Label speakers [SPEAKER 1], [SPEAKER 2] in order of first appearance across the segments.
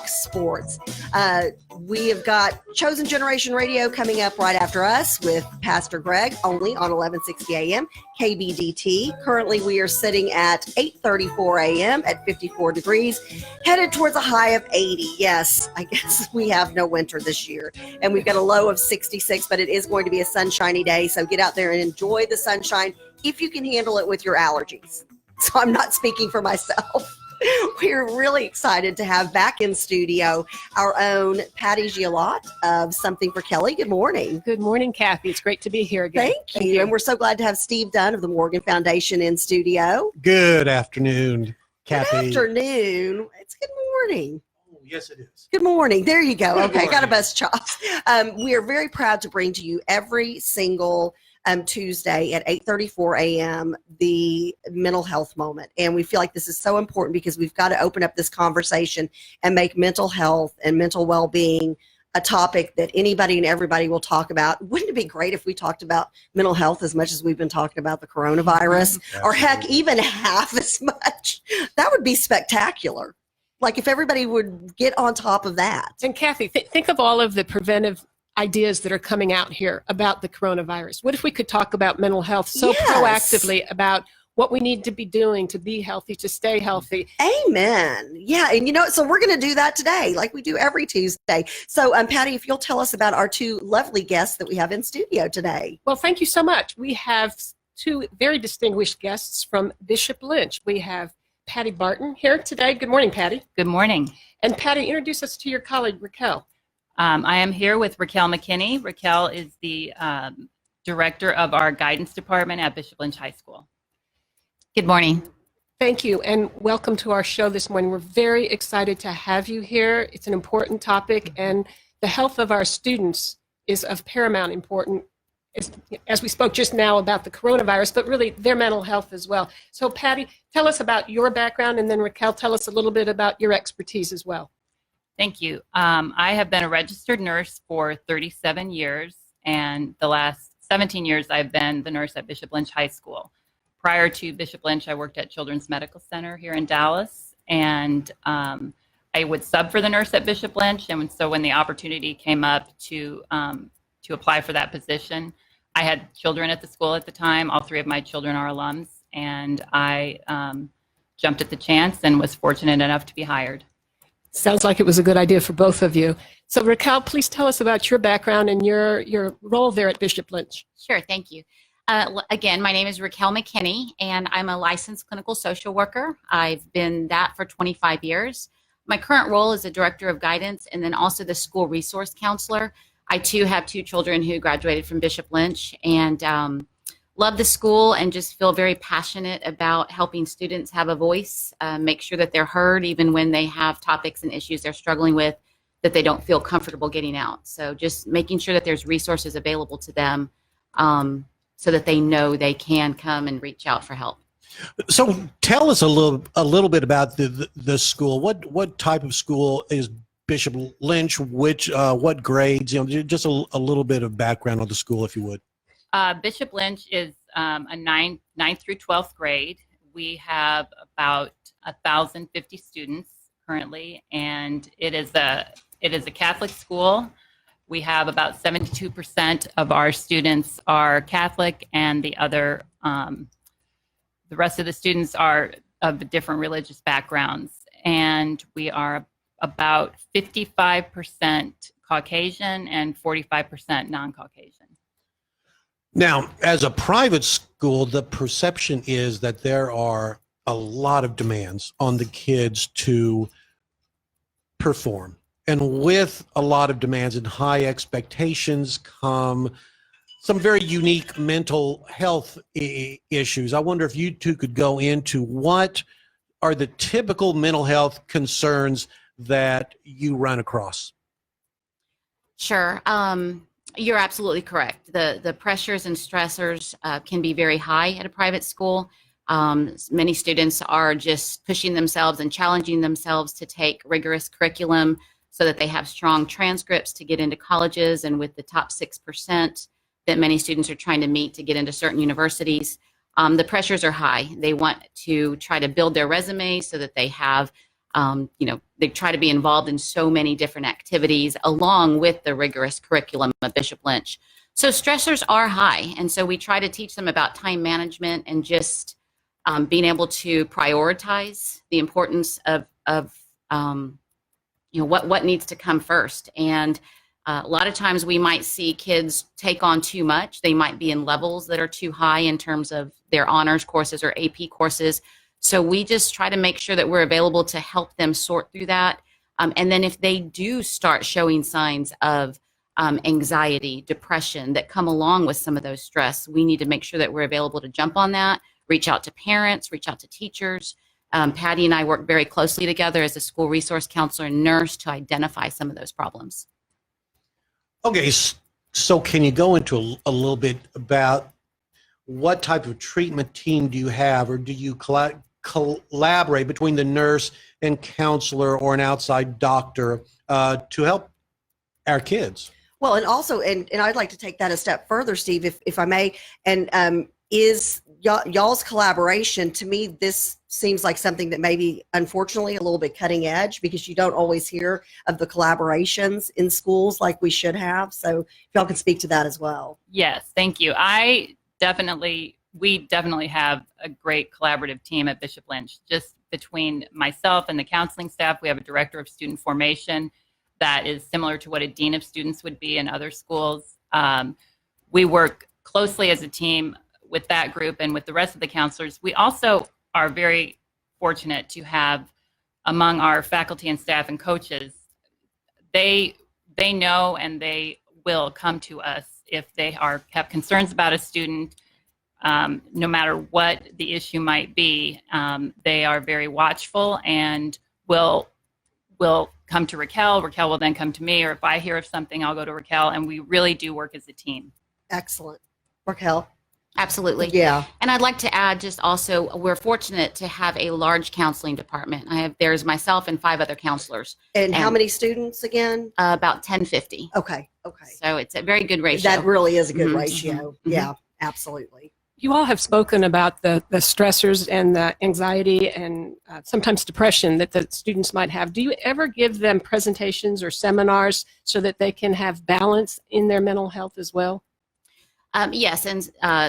[SPEAKER 1] Sports. We have got Chosen Generation Radio coming up right after us with Pastor Greg, only on 1160 AM KBDT. Currently, we are sitting at 8:34 AM at 54 degrees, headed towards a high of 80. Yes, I guess we have no winter this year, and we've got a low of 66, but it is going to be a sunshiny day, so get out there and enjoy the sunshine if you can handle it with your allergies. So I'm not speaking for myself. We're really excited to have back in studio our own Patty Gillotte of Something for Kelly. Good morning.
[SPEAKER 2] Good morning, Kathy. It's great to be here again.
[SPEAKER 1] Thank you. And we're so glad to have Steve Dunn of the Morgan Foundation in studio.
[SPEAKER 3] Good afternoon, Kathy.
[SPEAKER 1] Good afternoon. It's good morning.
[SPEAKER 3] Oh, yes, it is.
[SPEAKER 1] Good morning. There you go.
[SPEAKER 3] Good
[SPEAKER 1] Okay, got to
[SPEAKER 3] morning.
[SPEAKER 1] bust chops. We are very proud to bring to you every single Tuesday at 8:34 a.m. the mental health moment. And we feel like this is so important because we've got to open up this conversation and make mental health and mental well-being a topic that anybody and everybody will talk about. Wouldn't it be great if we talked about mental health as much as we've been talking about the coronavirus?
[SPEAKER 3] Absolutely.
[SPEAKER 1] Or heck, even half as much? That would be spectacular. Like if everybody would get on top of that.
[SPEAKER 2] And Kathy, think of all of the preventive ideas that are coming out here about the coronavirus. What if we could talk about mental health so proactively about what we need to be doing to be healthy, to stay healthy?
[SPEAKER 1] Amen. Yeah. And so we're going to do that today, like we do every Tuesday. So Patty, if you'll tell us about our two lovely guests that we have in studio today.
[SPEAKER 2] Well, thank you so much. We have two very distinguished guests from Bishop Lynch. We have Patty Barton here today. Good morning, Patty.
[SPEAKER 4] Good morning.
[SPEAKER 2] And Patty, introduce us to your colleague, Raquel.
[SPEAKER 4] I am here with Raquel McKinney. Raquel is the director of our guidance department at Bishop Lynch High School. Good morning.
[SPEAKER 2] Thank you, and welcome to our show this morning. We're very excited to have you here. It's an important topic, and the health of our students is of paramount importance, as we spoke just now about the coronavirus, but really their mental health as well. So Patty, tell us about your background, and then Raquel, tell us a little bit about your expertise as well.
[SPEAKER 4] Thank you. I have been a registered nurse for 37 years, and the last 17 years I've been the nurse at Bishop Lynch High School. Prior to Bishop Lynch, I worked at Children's Medical Center here in Dallas, and I would sub for the nurse at Bishop Lynch. And so when the opportunity came up to apply for that position, I had children at the school at the time. All three of my children are alums, and I jumped at the chance and was fortunate enough to be hired.
[SPEAKER 2] Sounds like it was a good idea for both of you. So Raquel, please tell us about your background and your role there at Bishop Lynch.
[SPEAKER 5] Sure, thank you. Again, my name is Raquel McKinney, and I'm a licensed clinical social worker. I've been that for 25 years. My current role is a director of guidance and then also the school resource counselor. I, too, have two children who graduated from Bishop Lynch and love the school and just feel very passionate about helping students have a voice, make sure that they're heard even when they have topics and issues they're struggling with that they don't feel comfortable getting out. So just making sure that there's resources available to them so that they know they can come and reach out for help.
[SPEAKER 3] So tell us a little bit about the school. What type of school is Bishop Lynch? What grades? Just a little bit of background on the school, if you would.
[SPEAKER 4] Bishop Lynch is a 9th through 12th grade. We have about 1,050 students currently, and it is a Catholic school. We have about 72% of our students are Catholic, and the rest of the students are of different religious backgrounds. And we are about 55% Caucasian and 45% non-Caucasian.
[SPEAKER 3] Now, as a private school, the perception is that there are a lot of demands on the kids to perform. And with a lot of demands and high expectations come some very unique mental health issues. I wonder if you two could go into what are the typical mental health concerns that you run across.
[SPEAKER 5] Sure. You're absolutely correct. The pressures and stressors can be very high at a private school. Many students are just pushing themselves and challenging themselves to take rigorous curriculum so that they have strong transcripts to get into colleges, and with the top 6% that many students are trying to meet to get into certain universities, the pressures are high. They want to try to build their resume so that they have They try to be involved in so many different activities along with the rigorous curriculum of Bishop Lynch. So stressors are high. And so we try to teach them about time management and just being able to prioritize the importance of what needs to come first. And a lot of times we might see kids take on too much. They might be in levels that are too high in terms of their honors courses or AP courses. So we just try to make sure that we're available to help them sort through that. And then if they do start showing signs of anxiety, depression that come along with some of those stress, we need to make sure that we're available to jump on that, reach out to parents, reach out to teachers. Patty and I work very closely together as a school resource counselor and nurse to identify some of those problems.
[SPEAKER 3] Okay, so can you go into a little bit about what type of treatment team do you have, or do you collaborate between the nurse and counselor or an outside doctor to help our kids?
[SPEAKER 1] Well, and also, and I'd like to take that a step further, Steve, if I may, and is y'all's collaboration, to me, this seems like something that maybe, unfortunately, a little bit cutting edge, because you don't always hear of the collaborations in schools like we should have. So if y'all can speak to that as well.
[SPEAKER 4] Yes, thank you. We definitely have a great collaborative team at Bishop Lynch. Just between myself and the counseling staff, we have a director of student formation that is similar to what a dean of students would be in other schools. We work closely as a team with that group and with the rest of the counselors. We also are very fortunate to have among our faculty and staff and coaches, they know and they will come to us if they have concerns about a student. No matter what the issue might be, they are very watchful and will come to Raquel. Raquel will then come to me, or if I hear of something, I'll go to Raquel, and we really do work as a team.
[SPEAKER 1] Excellent. Raquel?
[SPEAKER 5] Absolutely.
[SPEAKER 1] Yeah.
[SPEAKER 5] And I'd like to add just also, we're fortunate to have a large counseling department. There's myself and 5 other counselors.
[SPEAKER 1] And how many students again?
[SPEAKER 5] About 1050.
[SPEAKER 1] Okay.
[SPEAKER 5] So it's a very good ratio.
[SPEAKER 1] That really is a good
[SPEAKER 5] Mhm,
[SPEAKER 1] ratio.
[SPEAKER 5] mhm,
[SPEAKER 1] Yeah, absolutely.
[SPEAKER 2] You all have spoken about the stressors and the anxiety and sometimes depression that the students might have. Do you ever give them presentations or seminars so that they can have balance in their mental health as well?
[SPEAKER 5] Yes, and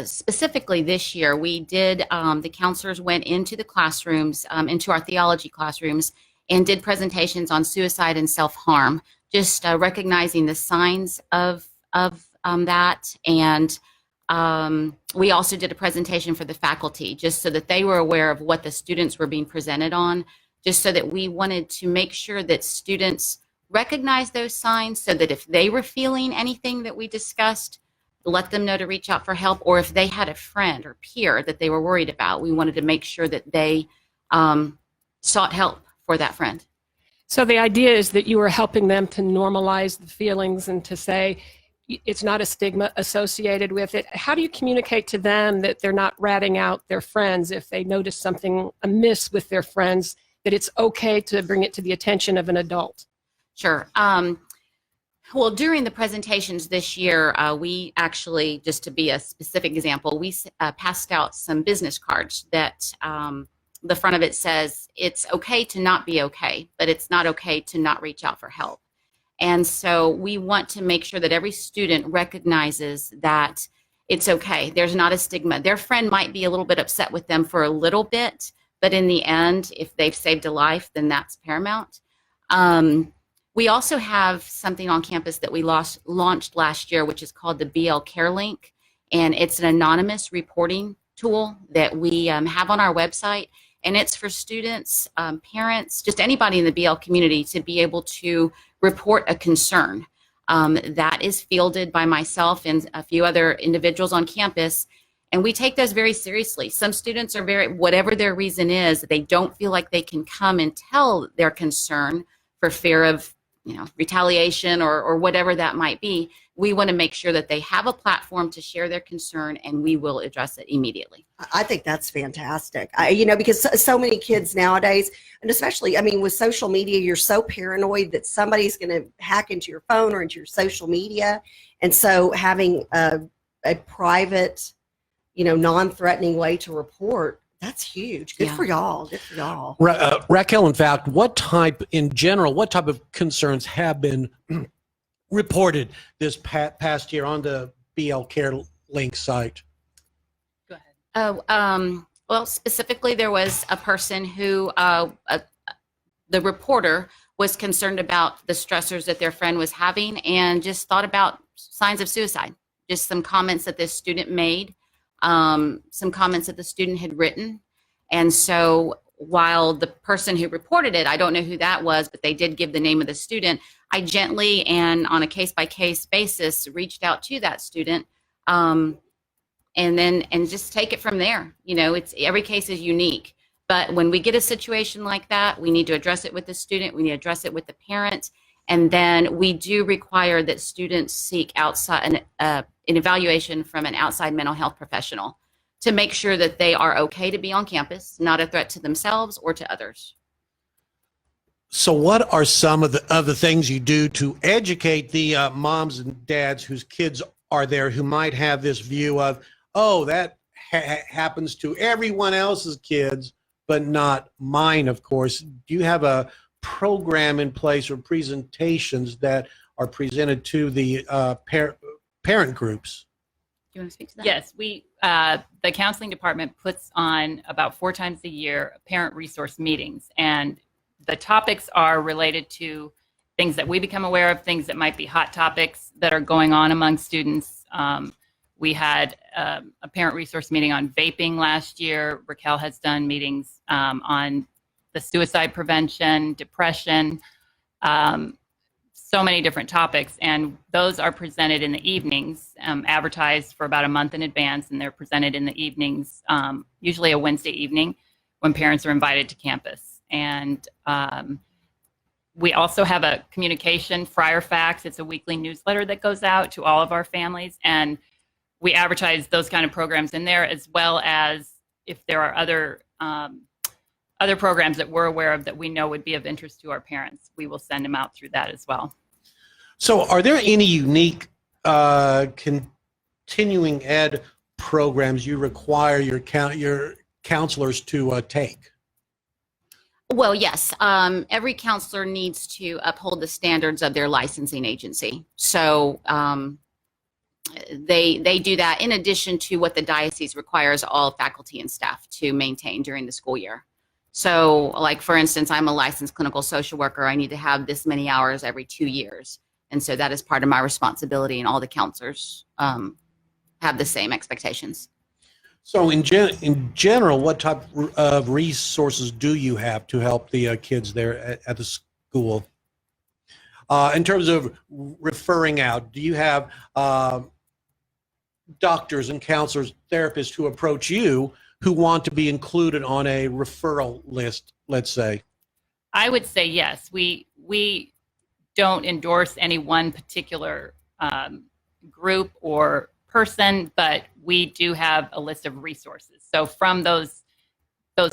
[SPEAKER 5] specifically this year, we did, the counselors went into the classrooms, into our theology classrooms, and did presentations on suicide and self-harm, just recognizing the signs of that. And we also did a presentation for the faculty, just so that they were aware of what the students were being presented on, just so that we wanted to make sure that students recognize those signs, so that if they were feeling anything that we discussed, let them know to reach out for help, or if they had a friend or peer that they were worried about, we wanted to make sure that they sought help for that friend.
[SPEAKER 2] So the idea is that you are helping them to normalize the feelings and to say it's not a stigma associated with it. How do you communicate to them that they're not ratting out their friends if they notice something amiss with their friends, that it's okay to bring it to the attention of an adult?
[SPEAKER 5] Sure. Well, during the presentations this year, we actually, just to be a specific example, we passed out some business cards that the front of it says, it's okay to not be okay, but it's not okay to not reach out for help. And so we want to make sure that every student recognizes that it's okay. There's not a stigma. Their friend might be a little bit upset with them for a little bit, but in the end, if they've saved a life, then that's paramount. We also have something on campus that we launched last year, which is called the BL Care Link. And it's an anonymous reporting tool that we have on our website. And it's for students, parents, just anybody in the BL community to be able to report a concern. That is fielded by myself and a few other individuals on campus. And we take those very seriously. Some students are whatever their reason is, they don't feel like they can come and tell their concern for fear of retaliation or whatever that might be. We want to make sure that they have a platform to share their concern, and we will address it immediately.
[SPEAKER 1] I think that's fantastic. Because so many kids nowadays, and especially, with social media, you're so paranoid that somebody's going to hack into your phone or into your social media. And so having a private, non-threatening way to report That's huge. Good
[SPEAKER 5] Yeah.
[SPEAKER 1] for y'all. Good for y'all.
[SPEAKER 3] Raquel, in fact, what type of concerns have been reported this past year on the BL Care Link site?
[SPEAKER 4] Go ahead.
[SPEAKER 5] Well, specifically, there was a person who, the reporter was concerned about the stressors that their friend was having and just thought about signs of suicide. Just some comments that this student made, some comments that the student had written. And so while the person who reported it, I don't know who that was, but they did give the name of the student, I gently and on a case-by-case basis reached out to that student, and just take it from there. You know, it's every case is unique. But when we get a situation like that, we need to address it with the student. We need to address it with the parent. And then we do require that students seek outside an evaluation from an outside mental health professional to make sure that they are okay to be on campus, not a threat to themselves or to others.
[SPEAKER 3] So what are some of the things you do to educate the moms and dads whose kids are there who might have this view of, oh, that happens to everyone else's kids, but not mine, of course? Do you have a program in place or presentations that are presented to the parent groups?
[SPEAKER 5] Do you want to speak to that?
[SPEAKER 4] Yes, the counseling department puts on about 4 times a year parent resource meetings, and the topics are related to things that we become aware of, things that might be hot topics that are going on among students. We had a parent resource meeting on vaping last year. Raquel has done meetings on the suicide prevention, depression, so many different topics, and those are presented in the evenings, advertised for about a month in advance, and they're presented in the evenings, usually a Wednesday evening when parents are invited to campus. And we also have a communication, Friar Facts. It's a weekly newsletter that goes out to all of our families, and we advertise those kind of programs in there, as well as if there are other programs that we're aware of that we know would be of interest to our parents, we will send them out through that as well.
[SPEAKER 3] So are there any unique continuing ed programs you require your counselors to take?
[SPEAKER 5] Well, yes. Every counselor needs to uphold the standards of their licensing agency. So they do that in addition to what the diocese requires all faculty and staff to maintain during the school year. So, like, for instance, I'm a licensed clinical social worker. I need to have this many hours every 2 years. And so that is part of my responsibility, and all the counselors have the same expectations.
[SPEAKER 3] So in general, what type of resources do you have to help the kids there at the school? In terms of referring out, do you have doctors and counselors, therapists who approach you who want to be included on a referral list, let's say?
[SPEAKER 4] I would say yes. We don't endorse any one particular group or person, but we do have a list of resources. So from those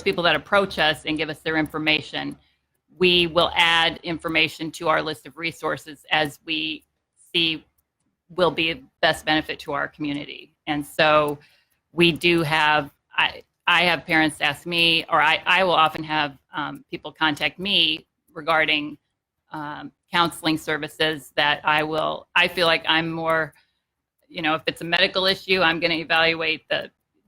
[SPEAKER 4] people that approach us and give us their information, we will add information to our list of resources as we see will be of best benefit to our community. And so we do have, I have parents ask me, or I will often have people contact me regarding counseling services that I feel like I'm more, if it's a medical issue, I'm going to evaluate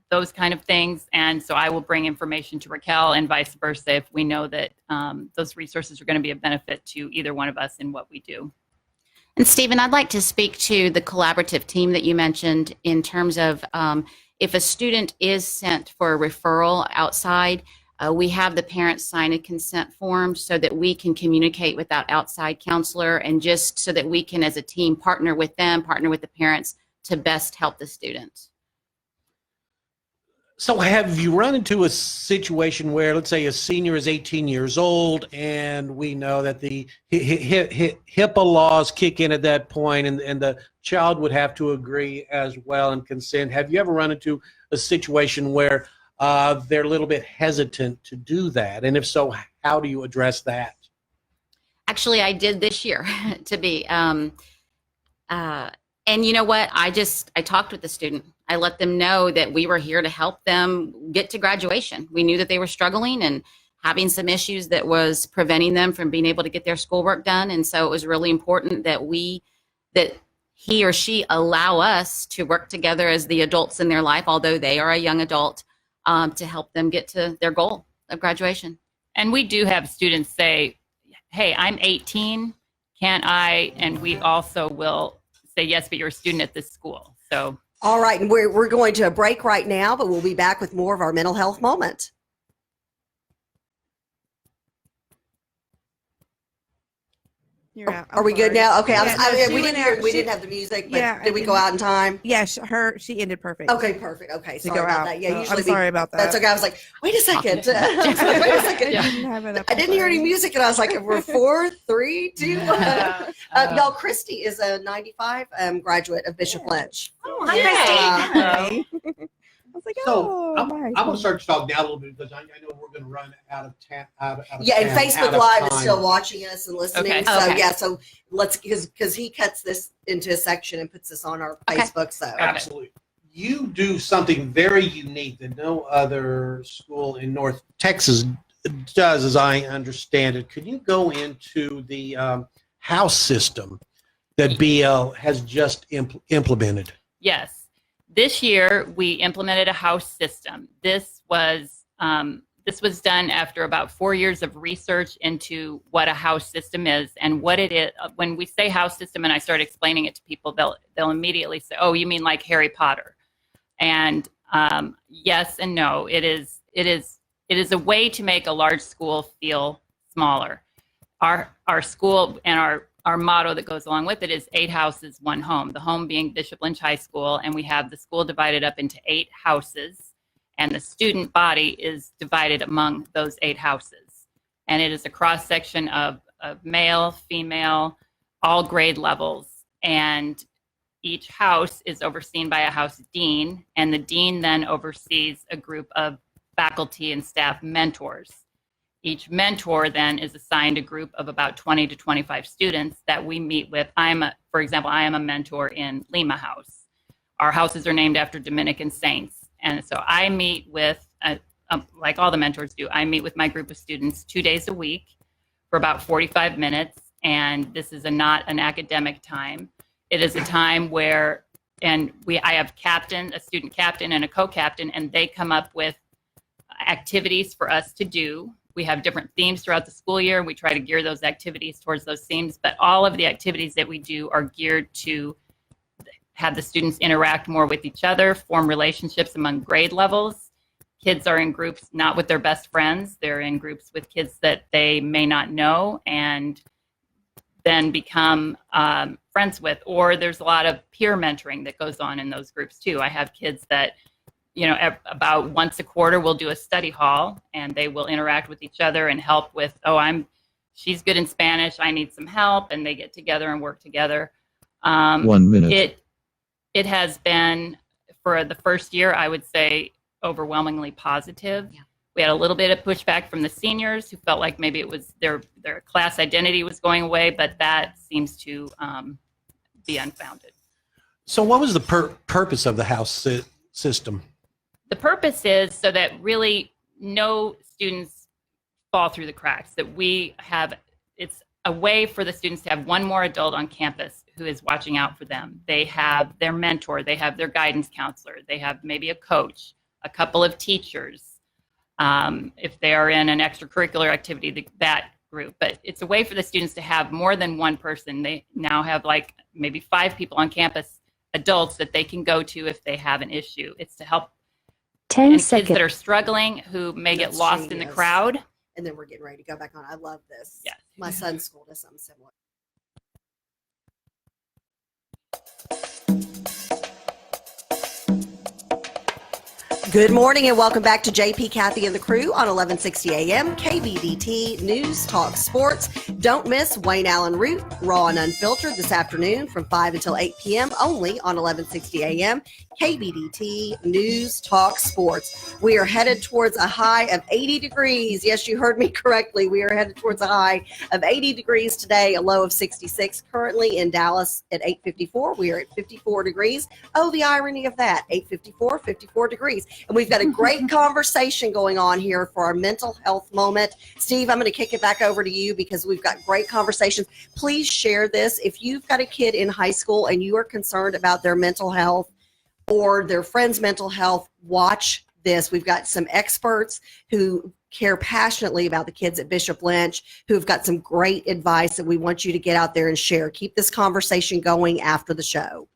[SPEAKER 4] those kind of things. And so I will bring information to Raquel and vice versa if we know that those resources are going to be of benefit to either one of us in what we do.
[SPEAKER 5] And Stephen, I'd like to speak to the collaborative team that you mentioned in terms of if a student is sent for a referral outside, we have the parents sign a consent form so that we can communicate with that outside counselor, and just so that we can, as a team, partner with the parents to best help the student.
[SPEAKER 3] So have you run into a situation where, let's say, a senior is 18 years old, and we know that the HIPAA laws kick in at that point, and the child would have to agree as well and consent? Have you ever run into a situation where they're a little bit hesitant to do that? And if so, how do you address that?
[SPEAKER 5] Actually, I did this year to be, and you know what? I talked with the student. I let them know that we were here to help them get to graduation. We knew that they were struggling and having some issues that was preventing them from being able to get their schoolwork done. And so it was really important that he or she allow us to work together as the adults in their life, although they are a young adult, to help them get to their goal of graduation.
[SPEAKER 4] And we do have students say, hey, I'm 18, can't I? And we also will say, yes, but you're a student at this school. So,
[SPEAKER 1] all right, and we're going to a break right now, but we'll be back with more of our mental health moment. Are we good now? Okay, we didn't have the music, but did we go out in time?
[SPEAKER 6] Yes, she ended perfect.
[SPEAKER 1] Okay, perfect. Okay, sorry about that. Yeah,
[SPEAKER 6] I'm sorry about that.
[SPEAKER 1] That's okay. I was like, wait a second. Wait a second.
[SPEAKER 6] Yeah.
[SPEAKER 1] I didn't hear any music, and I was like, we're 4, 3, 2, 1. Y'all, Christy is a 95 graduate of Bishop Lynch.
[SPEAKER 5] Oh, hi, Christy.
[SPEAKER 6] I was like,
[SPEAKER 3] So
[SPEAKER 6] nice.
[SPEAKER 3] I'm going to start to talk now a little bit because I know we're going to run out of time.
[SPEAKER 1] Yeah, and Facebook Live is still watching us and listening.
[SPEAKER 4] Okay.
[SPEAKER 1] So
[SPEAKER 5] Okay.
[SPEAKER 1] yeah, so let's because he cuts this into a section and puts this on our
[SPEAKER 5] Okay.
[SPEAKER 1] Facebook. So
[SPEAKER 3] Absolutely. You do something very unique that no other school in North Texas does, as I understand it. Could you go into the house system that BL has just implemented?
[SPEAKER 4] yes. This year, we implemented a house system. This was done after about 4 years of research into what a house system is and what it is. When we say house system, and I start explaining it to people, they'll immediately say, "Oh, you mean like Harry Potter?" And yes and no. It is a way to make a large school feel smaller. Our school and our motto that goes along with it is 8 houses, 1 home. The home being Bishop Lynch High School, and we have the school divided up into 8 houses, and the student body is divided among those 8 houses. And it is a cross section of male, female, all grade levels, and each house is overseen by a house dean, and the dean then oversees a group of faculty and staff mentors. Each mentor then is assigned a group of about 20 to 25 students that we meet with. For example, I am a mentor in Lima House. Our houses are named after Dominican saints. And so I meet with, like all the mentors do, I meet with my group of students 2 days a week for about 45 minutes. And this is not an academic time. It is a time where, I have a student captain and a co-captain, and they come up with activities for us to do. We have different themes throughout the school year, and we try to gear those activities towards those themes. But all of the activities that we do are geared to have the students interact more with each other, form relationships among grade levels. Kids are in groups not with their best friends. They're in groups with kids that they may not know and then become friends with. Or there's a lot of peer mentoring that goes on in those groups too. I have kids that about once a quarter, we'll do a study hall, and they will interact with each other and help with, she's good in Spanish, I need some help, and they get together and work together.
[SPEAKER 7] 1 minute.
[SPEAKER 4] It has been, for the first year, I would say, overwhelmingly positive.
[SPEAKER 5] Yeah.
[SPEAKER 4] We had a little bit of pushback from the seniors who felt like maybe it was their class identity was going away, but that seems to be unfounded.
[SPEAKER 3] So what was the purpose of the house system?
[SPEAKER 4] The purpose is so that really no students fall through the cracks, that it's a way for the students to have one more adult on campus who is watching out for them. They have their mentor, they have their guidance counselor, they have maybe a coach, a couple of teachers. If they are in an extracurricular activity, that group. But it's a way for the students to have more than one person. They now have like maybe 5 people on campus, adults that they can go to if they have an issue. It's to help
[SPEAKER 8] 10
[SPEAKER 4] and
[SPEAKER 8] seconds.
[SPEAKER 4] kids that are struggling who may get
[SPEAKER 1] That's
[SPEAKER 4] lost in the
[SPEAKER 1] genius.
[SPEAKER 4] crowd.
[SPEAKER 1] and then we're getting ready to go back on. I love this.
[SPEAKER 4] Yeah.
[SPEAKER 1] My son's school does something similar. Good morning and welcome back to JP, Kathy, and the crew on 1160 AM, KBDT News Talk Sports. Don't miss Wayne Allen Root, Raw and Unfiltered, this afternoon from 5 until 8 p.m. only on 1160 AM, KBDT News Talk Sports. We are headed towards a high of 80 degrees. Yes, you heard me correctly. We are headed towards a high of 80 degrees today, a low of 66. Currently in Dallas at 8:54. We are at 54 degrees. Oh, the irony of that, 8:54, 54 degrees. And we've got a great conversation going on here for our mental health moment. Steve, I'm going to kick it back over to you because we've got great conversations. Please share this. If you've got a kid in high school and you are concerned about their mental health or their friend's mental health, watch this. We've got some experts who care passionately about the kids at Bishop Lynch who've got some great advice that we want you to get out there and share. Keep this conversation going after the show.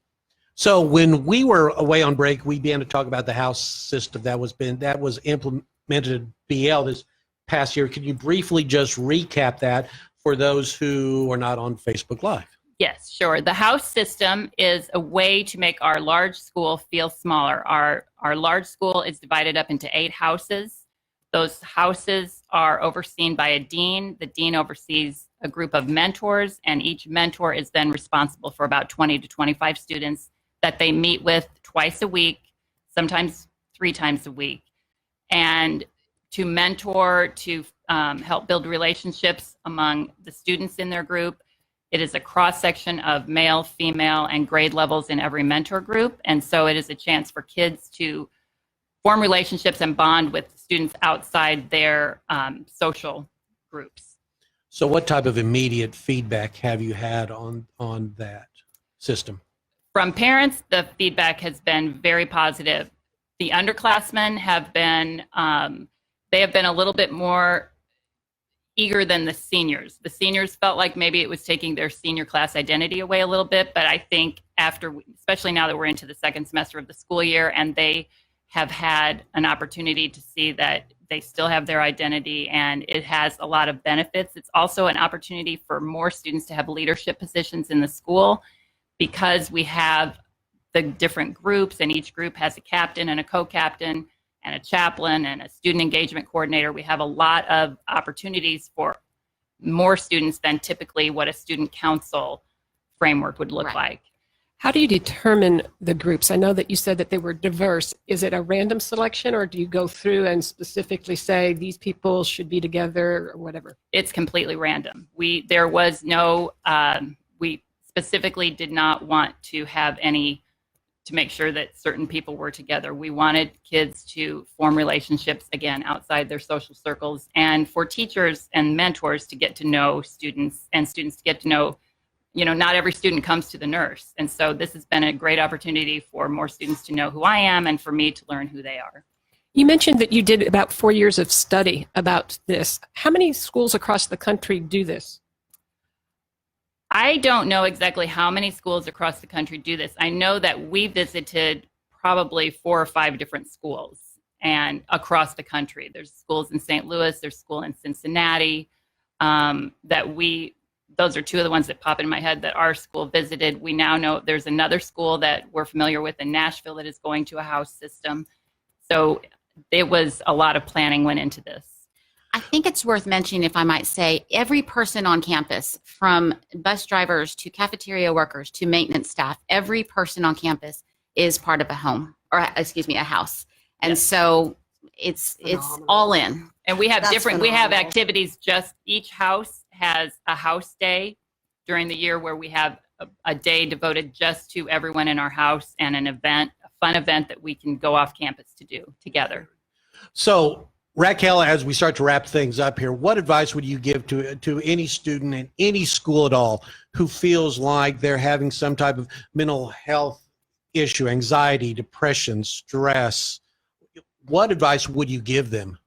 [SPEAKER 3] So when we were away on break, we began to talk about the house system that was implemented in BL this past year. Can you briefly just recap that for those who are not on Facebook Live?
[SPEAKER 4] Yes, sure. The house system is a way to make our large school feel smaller. Our large school is divided up into 8 houses. Those houses are overseen by a dean. The dean oversees a group of mentors, and each mentor is then responsible for about 20 to 25 students that they meet with twice a week, sometimes 3 times a week, and to mentor, to help build relationships among the students in their group. It is a cross-section of male, female, and grade levels in every mentor group, and so it is a chance for kids to form relationships and bond with students outside their social groups.
[SPEAKER 3] So what type of immediate feedback have you had on that system?
[SPEAKER 4] From parents, the feedback has been very positive. The underclassmen have been, they have been a little bit more eager than the seniors. The seniors felt like maybe it was taking their senior class identity away a little bit, but I think after, especially now that we're into the second semester of the school year and they have had an opportunity to see that they still have their identity and it has a lot of benefits. It's also an opportunity for more students to have leadership positions in the school, because we have the different groups and each group has a captain and a co-captain and a chaplain and a student engagement coordinator. We have a lot of opportunities for more students than typically what a student council framework would look like.
[SPEAKER 2] How do you determine the groups? I know that you said that they were diverse. Is it a random selection, or do you go through and specifically say these people should be together or whatever?
[SPEAKER 4] It's completely random. There was no, we specifically did not want to have to make sure that certain people were together. We wanted kids to form relationships, again, outside their social circles, and for teachers and mentors to get to know students and students to get to know, not every student comes to the nurse. And so this has been a great opportunity for more students to know who I am and for me to learn who they are.
[SPEAKER 2] You mentioned that you did about 4 years of study about this. How many schools across the country do this?
[SPEAKER 4] I don't know exactly how many schools across the country do this. I know that we visited probably 4 or 5 different schools and across the country. There's schools in St. Louis, there's school in Cincinnati, those are 2 of the ones that pop in my head that our school visited. We now know there's another school that we're familiar with in Nashville that is going to a house system. So it was a lot of planning went into this.
[SPEAKER 5] I think it's worth mentioning, if I might say, every person on campus, from bus drivers to cafeteria workers to maintenance staff, every person on campus is part of a house. And so it's all in.
[SPEAKER 4] And we have we have activities, just each house has a house day during the year where we have a day devoted just to everyone in our house and a fun event that we can go off campus to do together.
[SPEAKER 3] So Raquel, as we start to wrap things up here, what advice would you give to any student in any school at all who feels like they're having some type of mental health issue, anxiety, depression, stress? What advice would you give them?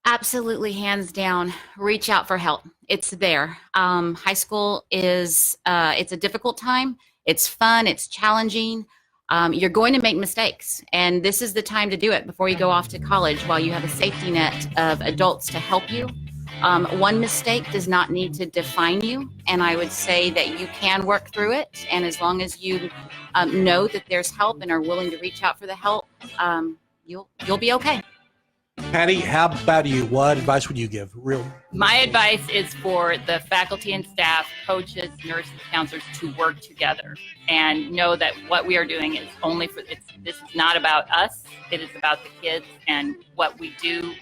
[SPEAKER 5] Absolutely, hands down, reach out for help. It's there. High school is, it's a difficult time. It's fun. It's challenging. You're going to make mistakes, and this is the time to do it before you go off to college while you have a safety net of adults to help you. One mistake does not need to define you, and I would say that you can work through it, and as long as you know that there's help and are willing to reach out for the help, you'll be okay.
[SPEAKER 3] Patty, how about you? What advice would you give?
[SPEAKER 4] My advice is for the faculty and staff, coaches, nurses, counselors to work together and know that what we are doing is only for this is not about us. It is about the kids, and what we do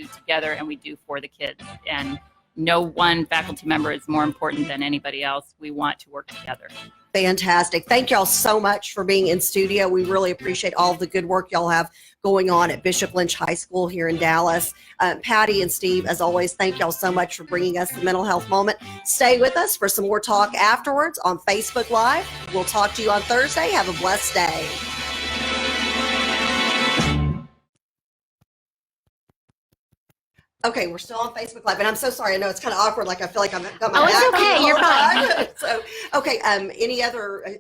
[SPEAKER 4] together, and we do for the kids. And no one faculty member is more important than anybody else. We want to work together.
[SPEAKER 1] Fantastic. Thank y'all so much for being in studio. We really appreciate all the good work y'all have going on at Bishop Lynch High School here in Dallas. Patty and Steve, as always, thank y'all so much for bringing us the mental health moment. Stay with us for some more talk afterwards on Facebook Live. We'll talk to you on Thursday. Have a blessed day. Okay, we're still on Facebook Live, and I'm so sorry. I know it's kind of awkward. Like I feel like I've got my
[SPEAKER 5] it's
[SPEAKER 1] back
[SPEAKER 5] okay.
[SPEAKER 1] to the
[SPEAKER 5] You're
[SPEAKER 1] whole
[SPEAKER 5] fine.
[SPEAKER 1] time. So, okay. Any other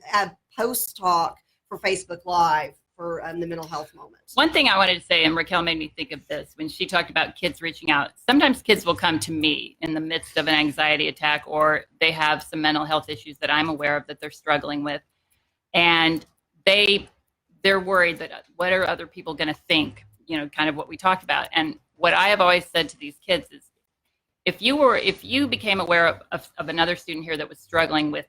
[SPEAKER 1] post talk for Facebook Live for the mental health moment?
[SPEAKER 4] One thing I wanted to say, and Raquel made me think of this when she talked about kids reaching out. Sometimes kids will come to me in the midst of an anxiety attack, or they have some mental health issues that I'm aware of that they're struggling with, and they're worried that what are other people going to think? You know, kind of what we talked about. And what I have always said to these kids is, if you became aware of another student here that was struggling with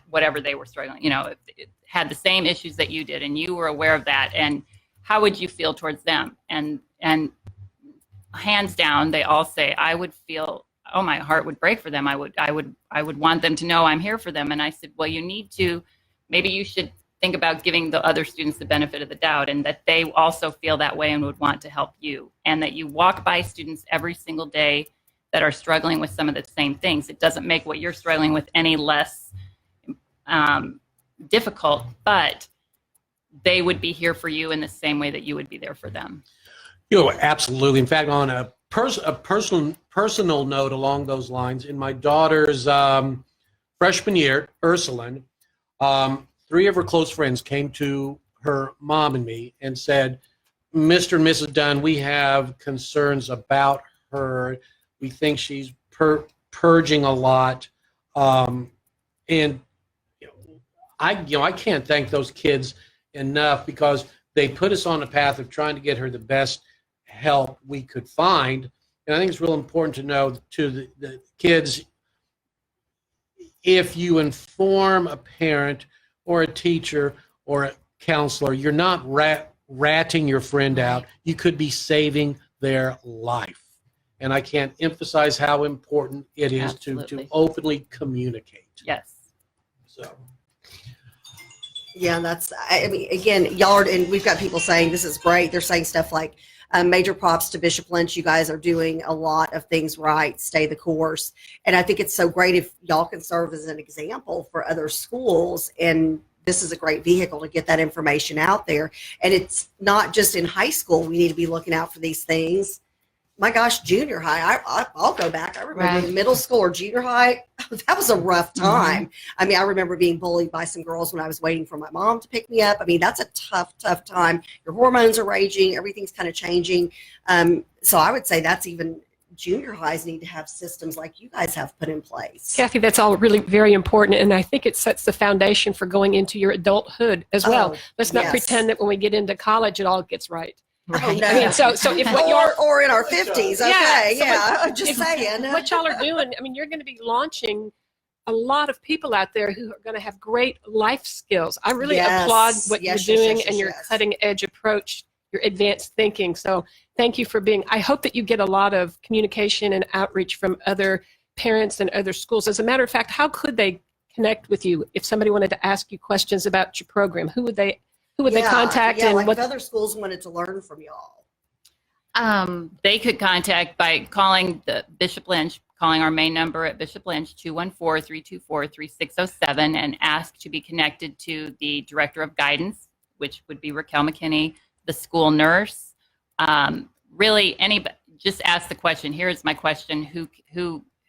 [SPEAKER 4] whatever they were struggling, you know, it had the same issues that you did, and you were aware of that, and how would you feel towards them? And hands down, they all say, I would feel, oh, my heart would break for them. I would want them to know I'm here for them. And I said, well, maybe you should think about giving the other students the benefit of the doubt, and that they also feel that way and would want to help you, and that you walk by students every single day that are struggling with some of the same things. It doesn't make what you're struggling with any less difficult, but they would be here for you in the same way that you would be there for them.
[SPEAKER 3] Absolutely. In fact, on a personal note along those lines, in my daughter's freshman year, Ursuline, 3 of her close friends came to her mom and me and said, Mr. and Mrs. Dunn, we have concerns about her. We think she's purging a lot. And I can't thank those kids enough, because they put us on the path of trying to get her the best help we could find. And I think it's real important to know to the kids, if you inform a parent or a teacher or a counselor, you're not ratting your friend out. You could be saving their life. And I can't emphasize how important it is to openly communicate.
[SPEAKER 4] Yes.
[SPEAKER 3] So.
[SPEAKER 1] Yeah, I mean, again, y'all are, and we've got people saying this is great. They're saying stuff like, major props to Bishop Lynch. You guys are doing a lot of things right. Stay the course. And I think it's so great if y'all can serve as an example for other schools. And this is a great vehicle to get that information out there. And it's not just in high school. We need to be looking out for these things. My gosh, junior high, I'll go back. I remember middle school or junior high. That was a rough time. Mm-hmm. I mean, I remember being bullied by some girls when I was waiting for my mom to pick me up. I mean, that's a tough time. Your hormones are raging. Everything's kind of changing. So I would say that's even junior highs need to have systems like you guys have put in place.
[SPEAKER 2] Kathy, that's all really very important. And I think it sets the foundation for going into your adulthood as well. Let's not pretend that when we get into college, it all gets right.
[SPEAKER 1] Right.
[SPEAKER 2] I mean, so if what
[SPEAKER 1] or in our 50s, okay, I'm just saying.
[SPEAKER 2] What y'all are doing, I mean, you're going to be launching a lot of people out there who are going to have great life skills. I really applaud what you're doing and your cutting edge approach, your advanced thinking. So thank you for I hope that you get a lot of communication and outreach from other parents and other schools. As a matter of fact, how could they connect with you if somebody wanted to ask you questions about your program? Who would they contact?
[SPEAKER 1] Yeah,
[SPEAKER 2] and
[SPEAKER 1] like if other schools wanted to learn from y'all.
[SPEAKER 4] They could contact by calling the Bishop Lynch, calling our main number at Bishop Lynch, 214-324-3607, and ask to be connected to the Director of Guidance, which would be Raquel McKinney, the school nurse. Really, just ask the question. Here's my question. Who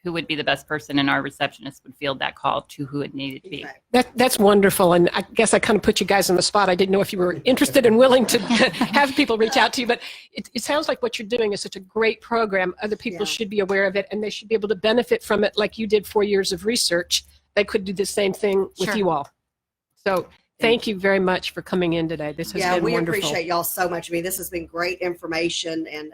[SPEAKER 4] would be the best person, and our receptionist would field that call to who it needed to be.
[SPEAKER 2] That's wonderful. And I guess I kind of put you guys on the spot. I didn't know if you were interested and willing to have people reach out to you, but it sounds like what you're doing is such a great program. Other people should be aware of it, and they should be able to benefit from it like you did 4 years of research. They could do the same thing with you all. So Thank you very much for coming in today. This has
[SPEAKER 1] Yeah,
[SPEAKER 2] been
[SPEAKER 1] we
[SPEAKER 2] wonderful.
[SPEAKER 1] appreciate y'all so much. I mean, this has been great information, and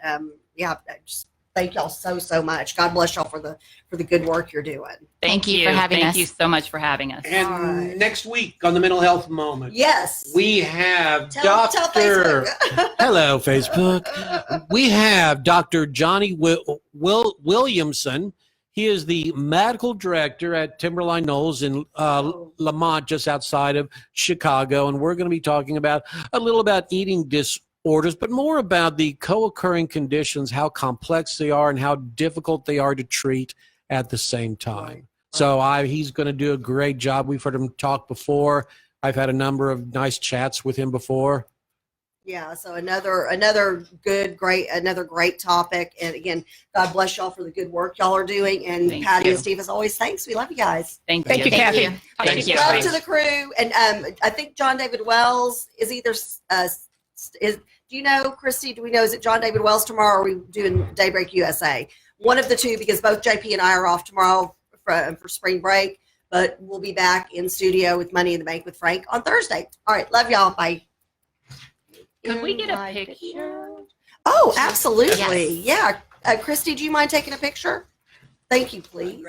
[SPEAKER 1] yeah, just thank y'all so much. God bless y'all for the good work you're doing.
[SPEAKER 5] Thank you for having us.
[SPEAKER 4] Thank you so much for having us.
[SPEAKER 3] And
[SPEAKER 1] All right.
[SPEAKER 3] next week on the Mental Health Moment,
[SPEAKER 1] Yes,
[SPEAKER 3] we have
[SPEAKER 1] tell
[SPEAKER 3] Dr.
[SPEAKER 1] Facebook.
[SPEAKER 3] Hello, Facebook. We have Dr. Johnny Williamson. He is the medical director at Timberline Knolls in Lamont, just outside of Chicago. And we're going to be talking about a little about eating disorders, but more about the co-occurring conditions, how complex they are and how difficult they are to treat at the same time. So he's going to do a great job. We've heard him talk before. I've had a number of nice chats with him before.
[SPEAKER 1] Yeah, so another great topic. And again, God bless y'all for the good work y'all are doing. And
[SPEAKER 4] Thank
[SPEAKER 1] Patty
[SPEAKER 4] you.
[SPEAKER 1] and Steve, as always, thanks. We love you guys.
[SPEAKER 4] Thank
[SPEAKER 2] Thank you,
[SPEAKER 4] you.
[SPEAKER 2] Kathy.
[SPEAKER 5] you.
[SPEAKER 4] Thank you.
[SPEAKER 1] Love to the crew. And I think John David Wells is either do you know, Christy? Do we know, is it John David Wells tomorrow? Or are we doing Daybreak USA? One of the two, because both JP and I are off tomorrow for spring break. But we'll be back in studio with Money in the Bank with Frank on Thursday. All right, love y'all. Bye.
[SPEAKER 4] Could we get a picture?
[SPEAKER 1] Oh, absolutely.
[SPEAKER 5] Yes.
[SPEAKER 1] Yeah. Christy, do you mind taking a picture? Thank you, please.